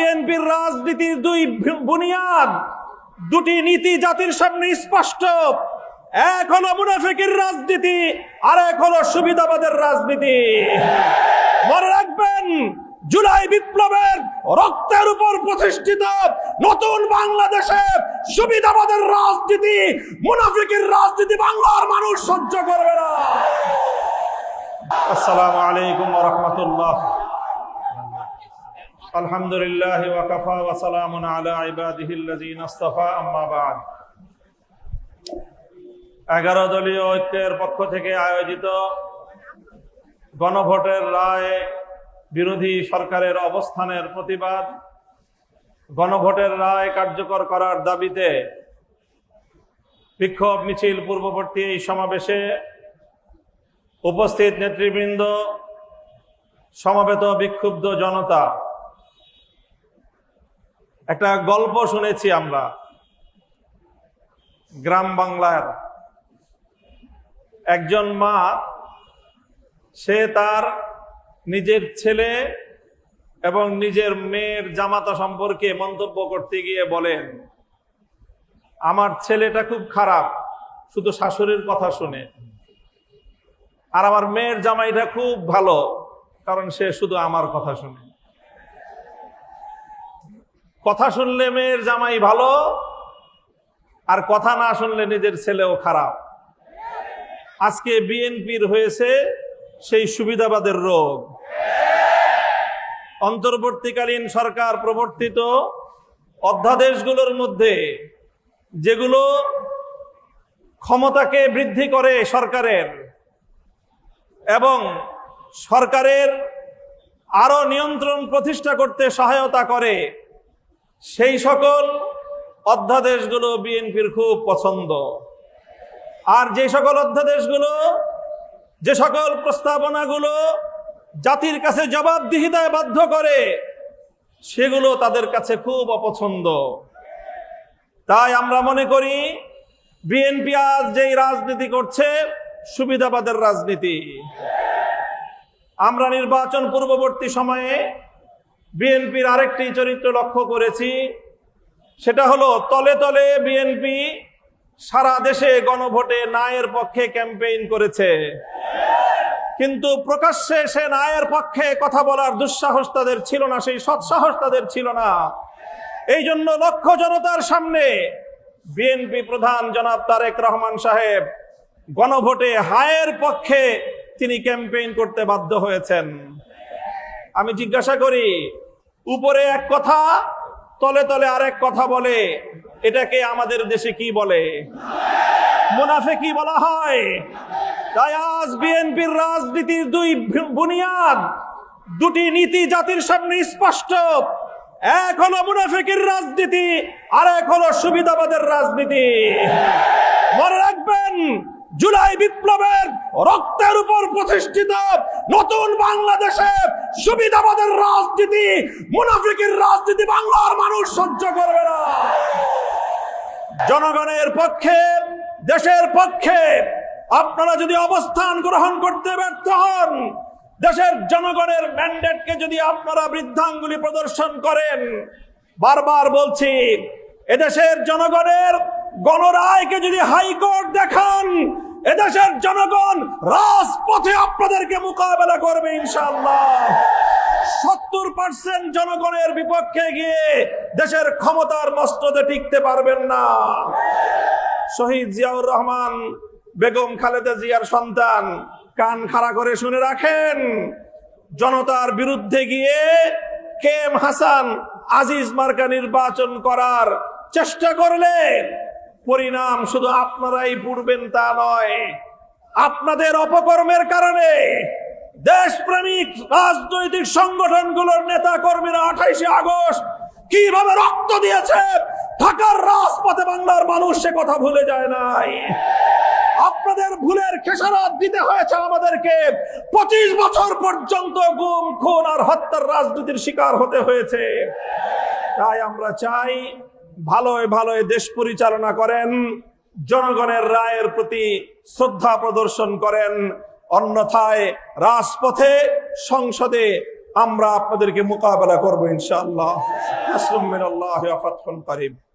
বিএনপির রাজনীতির দুই বুনিয়াদ, দুটি নীতি জাতির সামনে স্পষ্ট। এক হলো মুনাফিকের রাজনীতি, আর এক হলো সুবিধাবাদের রাজনীতি। মনে রাখবেন, জুলাই বিপ্লবের রক্তের উপর প্রতিষ্ঠিত নতুন বাংলাদেশে সুবিধাবাদের রাজনীতি, মুনাফিকের রাজনীতি বাংলার মানুষ সহ্য করবে না। আসসালামু আলাইকুম ওয়া রাহমাতুল্লাহ। আলহামদুলিল্লাহ ওয়া কাফা ওয়া সালামুন আলা ইবাদিহিল্লাযিনা ইসতাফা, আম্মা বা'দ। 11 দলীয় ঐক্যের পক্ষ থেকে আয়োজিত গণভোটের রায় বিরোধী সরকারের অবস্থানের প্রতিবাদ, গণভোটের রায় কার্যকর করার দাবিতে বিক্ষোভ মিছিল পূর্ববর্তী এই সমাবেশে উপস্থিত নেতৃবৃন্দ, সমবেত বিক্ষুব্ধ জনতা, একটা গল্প শুনেছি আমরা গ্রাম বাংলার। একজন মা, সে তার নিজের ছেলে এবং নিজের মেয়ের জামাতা সম্পর্কে মন্তব্য করতে গিয়ে বলেন, আমার ছেলেটা খুব খারাপ, শুধু শাশুড়ির কথা শুনে, আর আমার মেয়ের জামাইটা খুব ভালো, কারণ সে শুধু আমার কথা শুনে। কথা শুনলে মেয়ের জামাই ভালো, আর কথা না শুনলে নিজের ছেলেও খারাপ। আজকে বিএনপির হয়েছে সেই সুবিধাবাদের রোগ। অন্তর্বর্তীকালীন সরকার প্রবর্তিত অধ্যাদেশগুলোর মধ্যে যেগুলো ক্ষমতাকে বৃদ্ধি করে সরকারের এবং সরকারের আরো নিয়ন্ত্রণ প্রতিষ্ঠা করতে সহায়তা করে, সেই সকল অধ্যাদেশগুলো বিএনপির খুব পছন্দ। আর যে সকল অধ্যাদেশগুলো, যে সকল প্রস্তাবনাগুলো জাতির কাছে জবাবদিহিতায় বাধ্য করে, সেগুলো তাদের কাছে খুব অপছন্দ। তাই আমরা মনে করি বিএনপি আজ যেই রাজনীতি করছে, সুবিধাবাদের রাজনীতি। আমরা নির্বাচন পূর্ববর্তী সময়ে বিএনপির আরেকটি চরিত্র লক্ষ্য করেছি, সেটা হলো তলে তলে বিএনপি সারা দেশে গণভোটে ন্যায়ের পক্ষে ক্যাম্পেইন করেছে, কিন্তু প্রকাশ্যে সে ন্যায়ের পক্ষে কথা বলার দুঃসাহস তাদের ছিল না, সেই সৎসাহস তাদের ছিল না। এই জন্য লক্ষ জনতার সামনে বিএনপি প্রধান জনাব তারেক রহমান সাহেব গণভোটে হায়ের পক্ষে তিনি ক্যাম্পেইন করতে বাধ্য হয়েছেন। আমি জিজ্ঞাসা করি, উপরে এক কথা, তলে তলে আরেক কথা বলে, এটাকে আমাদের দেশে কি বলে? মুনাফিকি বলা হয়। তাই আজ বিএনপির রাজনীতির দুই বুনিয়াদ, দুটি নীতি জাতির সামনে স্পষ্ট। এক হলো মুনাফিকের রাজনীতি, আর এক হলো সুবিধাবাদের রাজনীতি। মনে রাখবেন, জুলাই বিপ্লবের রক্তের উপর প্রতিষ্ঠিত নতুন বাংলাদেশে সুবিধাবাদের রাজনীতি, মুনাফিকের রাজনীতি বাংলার মানুষ সহ্য করবে না। জনগণের পক্ষে, দেশের পক্ষে আপনারা যদি অবস্থান গ্রহণ করতে ব্যর্থ হন, দেশের জনগণের ম্যান্ডেটকে যদি আপনারা বৃদ্ধাঙ্গুলি প্রদর্শন করেন, বারবার বলছি, এদেশের জনগণের গণরায়কে যদি হাইকোর্ট দেখান, এদেশের জনগণ রাজপথে আপনাদেরকে মোকাবেলা করবে ইনশাআল্লাহ। 70% জনগণের বিপক্ষে গিয়ে দেশের ক্ষমতার মস্তদে টিকতে পারবেন না। শহীদ জিয়াউর রহমান, বেগম খালেদা জিয়ার সন্তান, কান খাড়া করে শুনে রাখেন, জনতার বিরুদ্ধে গিয়ে কেএম হাসান আজিজ মার্কা নির্বাচন করার চেষ্টা করলে পরিণাম শুধু আপনারাই পড়বেন তা নয়, আপনাদের অপকর্মের কারণে দেশপ্রেমিক রাজনৈতিক সংগঠনগুলোর নেতা কর্মীরা 28 আগস্ট কিভাবে রক্ত দিয়েছে ঢাকার রাজপথে, বাংলার মানুষ সে কথা ভুলে যায় নাই। আপনাদের ভুলের খেসারত দিতে হয়েছে আমাদেরকে। 25 বছর পর্যন্ত গুম, খুন আর হত্যার রাজনীতির শিকার হতে হয়েছে। তাই আমরা চাই ভালোয় ভালোয় দেশ পরিচালনা করেন, জনগণের রায়ের প্রতি শ্রদ্ধা প্রদর্শন করেন, অন্যথায় রাজপথে, সংসদে আমরা আপনাদেরকে মোকাবেলা করবো ইনশাআল্লাহ। নাসরুম মিনাল্লাহি ওয়া ফাতহুন করিব।